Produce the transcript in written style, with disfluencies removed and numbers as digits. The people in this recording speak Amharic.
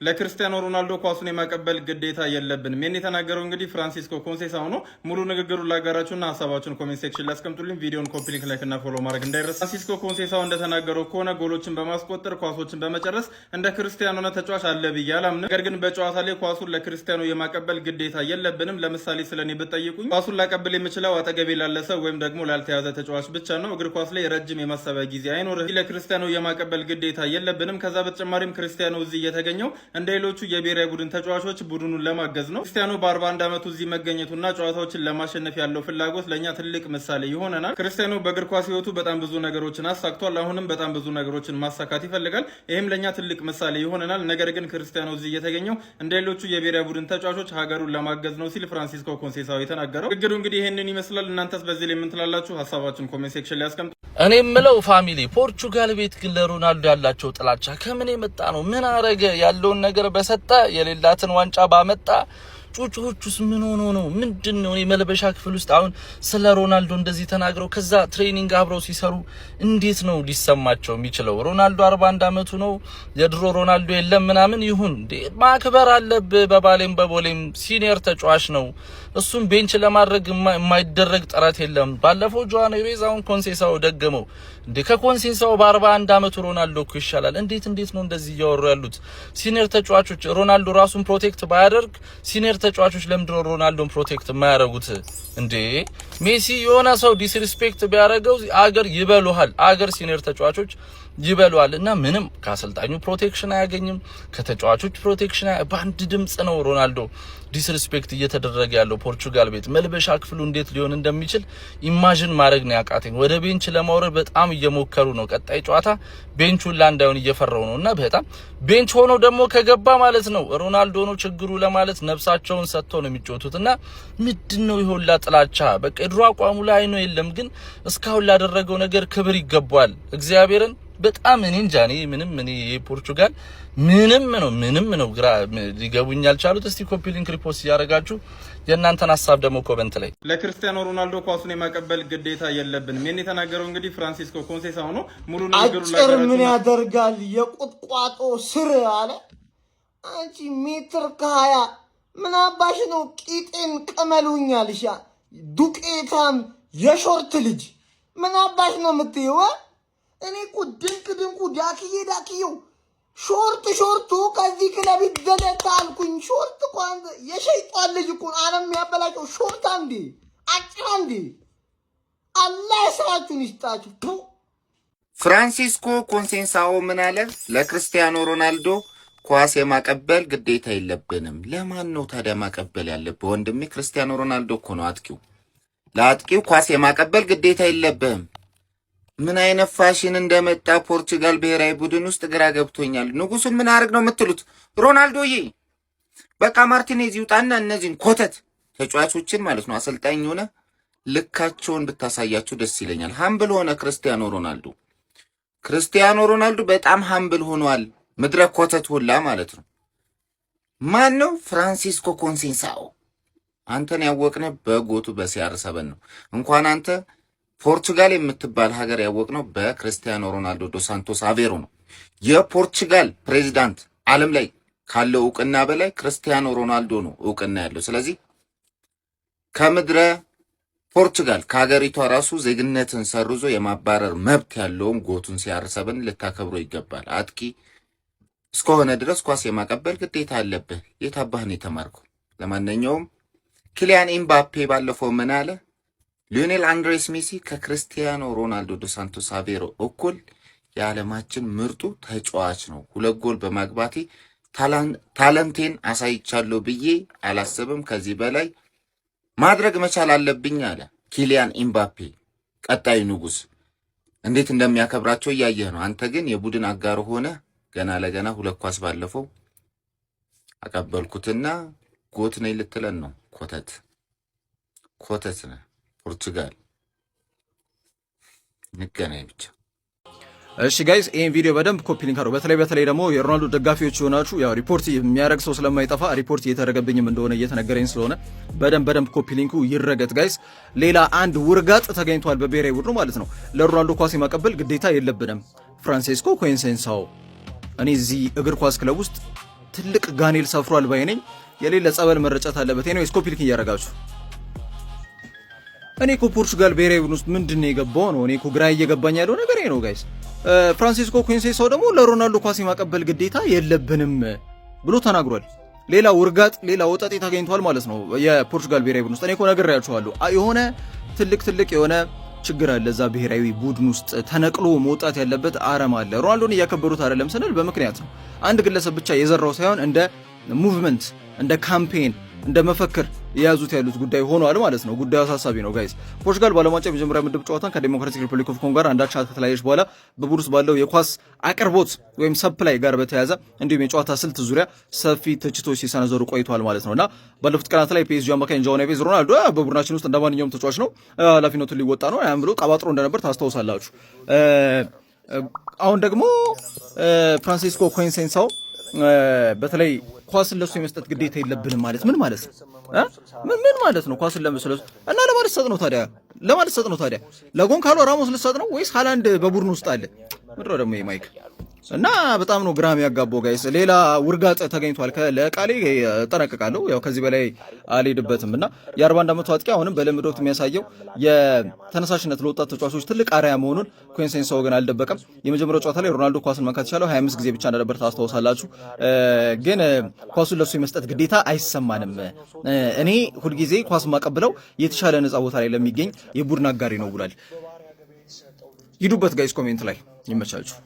ለክርስቲያኖ ሮናልዶ ኳሱን የማቀበል ግዴታ የለብንም። ይህን የተናገረው እንግዲህ ፍራንሲስኮ ኮንሴሳኦ ነው። ሙሉ ንግግሩን ላጋራችሁና ሀሳባችሁን ኮሜንት ሴክሽን ላይ አስቀምጡልኝ። ቪዲዮን ኮፒ ሊንክ፣ ላይክ እና ፎሎ ማድረግ እንዳይረሳ። ፍራንሲስኮ ኮንሴሳኦ እንደተናገረው ከሆነ ጎሎችን በማስቆጠር ኳሶችን በመጨረስ እንደ ክርስቲያኖና ተጫዋች አለ ብዬ አላምንም። ነገር ግን በጨዋታ ላይ ኳሱን ለክርስቲያኖ የማቀበል ግዴታ የለብንም። ለምሳሌ ስለኔ ብትጠይቁኝ ኳሱን ላቀብል የምችለው አጠገቤ ላለ ሰው ወይም ደግሞ ላልተያዘ ተጫዋች ብቻ ነው። እግር ኳስ ላይ ረጅም የማሰቢያ ጊዜ አይኖርም። ለክርስቲያኖ የማቀበል ግዴታ የለብንም። ከዛ በተጨማሪም ክርስቲያኖ እዚህ እየተገኘው እንደ ሌሎቹ የብሔራዊ ቡድን ተጫዋቾች ቡድኑን ለማገዝ ነው። ክርስቲያኖ በ41 ዓመቱ እዚህ መገኘቱና ጨዋታዎችን ለማሸነፍ ያለው ፍላጎት ለኛ ትልቅ ምሳሌ ይሆነናል። ክርስቲያኖ በእግር ኳስ ህይወቱ በጣም ብዙ ነገሮችን አሳክቷል። አሁንም በጣም ብዙ ነገሮችን ማሳካት ይፈልጋል። ይህም ለኛ ትልቅ ምሳሌ ይሆነናል። ነገር ግን ክርስቲያኖ እዚህ እየተገኘው እንደ ሌሎቹ የብሔራዊ ቡድን ተጫዋቾች ሀገሩን ለማገዝ ነው ሲል ፍራንሲስኮ ኮንሴሳኦ የተናገረው። ንግግሩ እንግዲህ ይህንን ይመስላል። እናንተስ በዚህ ላይ ምን ትላላችሁ? ሀሳባችሁን ኮሜንት ሴክሽን ላይ አስቀምጡ። እኔ የምለው ፋሚሊ ፖርቹጋል ቤት ግን ለሮናልዶ ያላቸው ጥላቻ ከምን የመጣ ነው? ምን አረገ? ያለውን ነገር በሰጠ የሌላትን ዋንጫ ባመጣ ጩጩቹስ ምን ሆኖ ነው? ምንድነው? እኔ መልበሻ ክፍል ውስጥ አሁን ስለ ሮናልዶ እንደዚህ ተናግረው ከዛ ትሬኒንግ አብረው ሲሰሩ እንዴት ነው ሊሰማቸው የሚችለው? ሮናልዶ 41 ዓመቱ ነው። የድሮ ሮናልዶ የለም ምናምን ይሁን ማክበር አለብህ። በባሌም በቦሌም ሲኒየር ተጫዋች ነው። እሱም ቤንች ለማድረግ የማይደረግ ጥረት የለም። ባለፈው ጆዋን ኔቬዝ አሁን ኮንሴሳኦ ደገመው እንዴ። ከኮንሴሳኦ በ41 ዓመቱ ሮናልዶ እኮ ይሻላል። እንዴት ነው እንደዚህ እያወሩ ያሉት? ሲኒየር ተጫዋቾች ሮናልዶ ራሱን ፕሮቴክት ባያደርግ ሲኒየር ተጫዋቾች ለምንድነው ሮናልዶን ፕሮቴክት የማያደርጉት እንዴ? ሜሲ የሆነ ሰው ዲስሪስፔክት ቢያደርገው አገር ይበሉሃል። አገር ሲኒየር ተጫዋቾች ይበሉዋል። እና ምንም ከአሰልጣኙ ፕሮቴክሽን አያገኝም፣ ከተጫዋቾች ፕሮቴክሽን በአንድ ድምጽ ነው ሮናልዶ ዲስሪስፔክት እየተደረገ ያለው። ፖርቹጋል ቤት መልበሻ ክፍሉ እንዴት ሊሆን እንደሚችል ኢማጂን ማድረግ ነው ያቃተኝ። ወደ ቤንች ለማውረድ በጣም እየሞከሩ ነው። ቀጣይ ጨዋታ ቤንቹን ላንዳውን እየፈራው ነውና በጣም ቤንች ሆኖ ደግሞ ከገባ ማለት ነው ሮናልዶ ነው ችግሩ ለማለት ነፍሳቸውን ሰጥተው ነው የሚጫወቱትና ምንድነው ይሆላ ጥላቻ? በቃ ድሮ አቋሙ ላይ ነው የለም፣ ግን እስካሁን ላደረገው ነገር ክብር ይገባዋል። እግዚአብሔርን በጣም እኔ እንጃ ምንም ፖርቹጋል ምንም ነው ግራ ሊገቡኝ ያልቻሉት። እስቲ ኮፒ ሊንክ ሪፖስት ያደርጋችሁ የእናንተን ሐሳብ ደግሞ ኮሜንት ላይ። ለክርስቲያኖ ሮናልዶ ኳሱን የማቀበል ግዴታ የለብንም። ምን የተናገረው እንግዲህ ፍራንሲስኮ ኮንሴሳኦ ነው። ሙሉ ንግግሩን አጭር ምን ያደርጋል የቁጥቋጦ ስር አለ። አንቺ ሜትር ከ20 ምን አባሽ ነው? ቂጤን ቅመሉኛልሻ ዱቄታም የሾርት ልጅ ምን አባሽ ነው የምትይው? እኔ እኮ ድንቁ ዳክዬው ሾርቱ ከዚህ ክለብ ይደለታ አልኩኝ። ሾርት እኮ የሸይጣን ልጅ እኮ ዓለም ያበላጨው ሾርት አንዴ አጭር አንዴ። አላህ ስራችሁን ይስጣችሁ። ፍራንሲስኮ ኮንሴሳኦ ምን አለ? ለክርስቲያኖ ሮናልዶ ኳስ የማቀበል ግዴታ የለብንም። ለማን ነው ታዲያ ማቀበል ያለብህ? ወንድሜ ክርስቲያኖ ሮናልዶ እኮ ነው አጥቂው። ለአጥቂው ኳስ የማቀበል ግዴታ የለብህም። ምን አይነት ፋሽን እንደመጣ ፖርቹጋል ብሔራዊ ቡድን ውስጥ ግራ ገብቶኛል። ንጉሱን ምን አርግ ነው የምትሉት? ሮናልዶዬ በቃ ማርቲኔዝ ይውጣና እነዚህን ኮተት ተጫዋቾችን ማለት ነው አሰልጣኝ ሆነ ልካቸውን ብታሳያቸው ደስ ይለኛል። ሃምብል ሆነ ክርስቲያኖ ሮናልዶ በጣም ሃምብል ሆኗል። ምድረ ኮተት ሁላ ማለት ነው። ማን ነው? ፍራንሲስኮ ኮንሴሳኦ። አንተን ያወቅነ በጎቱ በሲያር7 ነው። እንኳን አንተ ፖርቹጋል የምትባል ሀገር ያወቅነው በክርስቲያኖ ሮናልዶ ዶ ሳንቶስ አቬሮ ነው። የፖርቹጋል ፕሬዚዳንት ዓለም ላይ ካለው እውቅና በላይ ክርስቲያኖ ሮናልዶ ነው እውቅና ያለው። ስለዚህ ከምድረ ፖርቹጋል ከሀገሪቷ ራሱ ዜግነትን ሰርዞ የማባረር መብት ያለውን ጎቱን ሲያር7 ልታከብሮ ይገባል። አጥቂ እስከሆነ ድረስ ኳስ የማቀበል ግዴታ አለብህ። የታባህን የተማርከው። ለማንኛውም ኪሊያን ኤምባፔ ባለፈው ምን አለ? ሊዮኔል አንድሬስ ሜሲ ከክርስቲያኖ ሮናልዶ ዶ ሳንቶስ አቬሮ እኩል የዓለማችን ምርጡ ተጫዋች ነው። 2 ጎል በማግባቴ ታለንቴን አሳይቻለሁ ብዬ አላስብም። ከዚህ በላይ ማድረግ መቻል አለብኝ አለ ኪሊያን ኤምባፔ። ቀጣይ ንጉስ እንዴት እንደሚያከብራቸው እያየህ ነው። አንተ ግን የቡድን አጋር ሆነ ገና ለገና 2 ኳስ ባለፈው አቀበልኩትና ጎት ነኝ ልትለን ነው። ኮተት ነው። ፖርቹጋል ንገናኝ ብቻ። እሺ ጋይስ ይሄን ቪዲዮ በደንብ ኮፒ ሊንክ አድርጉ። በተለይ ደግሞ የሮናልዶ ደጋፊዎች ሆናችሁ ያው ሪፖርት የሚያደርግ ሰው ስለማይጠፋ ሪፖርት እየተደረገብኝም እንደሆነ እየተነገረኝ ስለሆነ በደንብ ኮፒ ሊንኩ ይረገጥ ጋይስ። ሌላ አንድ ውርጋጥ ተገኝቷል በብሔራዊ ቡድኑ ማለት ነው። ለሮናልዶ ኳስ የማቀበል ግዴታ የለብንም። ፍራንሲስኮ ኮንሴሳኦ እኔ እዚህ እግር ኳስ ክለብ ውስጥ ትልቅ ጋኔል ሰፍሯል ባይነኝ የሌለ ጸበል መረጨት አለበት። ኤኒዌይስ ኮፒ ሊንክ እያደረጋችሁ እኔ እኮ ፖርቹጋል ብሔራዊ ቡድን ውስጥ ምንድነው የገባው ነው እኔ እኮ ግራ እየገባኝ ያለው ነገር ነው ጋይስ። ፍራንሲስኮ ኮንሴሳው ደግሞ ለሮናልዶ ኳስ የማቀበል ግዴታ የለብንም ብሎ ተናግሯል። ሌላ ውርጋጥ ሌላ ወጣት ተገኝቷል ማለት ነው የፖርቹጋል ብሔራዊ ቡድን ውስጥ። እኔ እኮ ነግሬያችኋለሁ የሆነ ትልቅ የሆነ ችግር አለ እዛ ብሔራዊ ቡድን ውስጥ ተነቅሎ መውጣት ያለበት አረም አለ። ሮናልዶን እያከበሩት አይደለም ስንል በምክንያት ነው። አንድ ግለሰብ ብቻ የዘራው ሳይሆን እንደ ሙቭመንት እንደ ካምፔን እንደ መፈክር የያዙት ያሉት ጉዳይ ሆኗል ማለት ነው። ጉዳዩ አሳሳቢ ነው ጋይስ። ፖርቹጋል በዓለም ዋንጫ የመጀመሪያ ምድብ ጨዋታን ከዲሞክራቲክ ሪፐብሊክ ኦፍ ኮንጎ ጋር አንዳች ሰዓት ከተለያየች በኋላ በቡድን ውስጥ ባለው የኳስ አቅርቦት ወይም ሰፕላይ ጋር በተያያዘ እንዲሁም የጨዋታ ስልት ዙሪያ ሰፊ ትችቶች ሲሰነዘሩ ቆይተዋል ማለት ነውና ባለፉት ቀናት ላይ ፒኤስጂ አማካኝ ጆao ኔቬዝ ሮናልዶ በቡድናችን ውስጥ እንደማንኛውም ተጫዋች ነው ኃላፊነቱን ሊወጣ ነው ያን ብሎ ቀባጥሮ እንደነበር ታስታውሳላችሁ። አሁን ደግሞ ፍራንሲስኮ ኮንሴሳው በተለይ ኳስን ለሱ የመስጠት ግዴታ የለብንም ማለት ምን ማለት ነው? ምን ማለት ነው? ኳስን ለመስለሱ እና ለማለት ሰጥ ነው ታዲያ ለጎንካሎ ራሞስ ልሰጥ ነው ወይስ ሃላንድ በቡድን ውስጥ አለ? ምድሮ ደግሞ የማይክ እና በጣም ነው ግራም ያጋባው ጋይስ። ሌላ ውርጋጥ ተገኝቷል። ለቃሌ እጠነቀቃለሁ ያው ከዚህ በላይ አልሄድበትም እና የ41 ዓመቱ አጥቂ አሁንም በልምድ ወቅት የሚያሳየው የተነሳሽነት ለወጣት ተጫዋቾች ትልቅ አርአያ መሆኑን ኮንሴሳው ግን አልደበቀም። የመጀመሪያው ጨዋታ ላይ ሮናልዶ ኳስን መንካት የቻለው 25 ጊዜ ብቻ እንደነበር ታስታውሳላችሁ። ግን ኳሱን ለሱ የመስጠት ግዴታ አይሰማንም። እኔ ሁልጊዜ ኳስ ማቀብለው የተሻለ ነፃ ቦታ ላይ ለሚገኝ የቡድን አጋሪ ነው ብሏል። ሂዱበት ጋይስ፣ ኮሜንት ላይ ይመቻችሁ።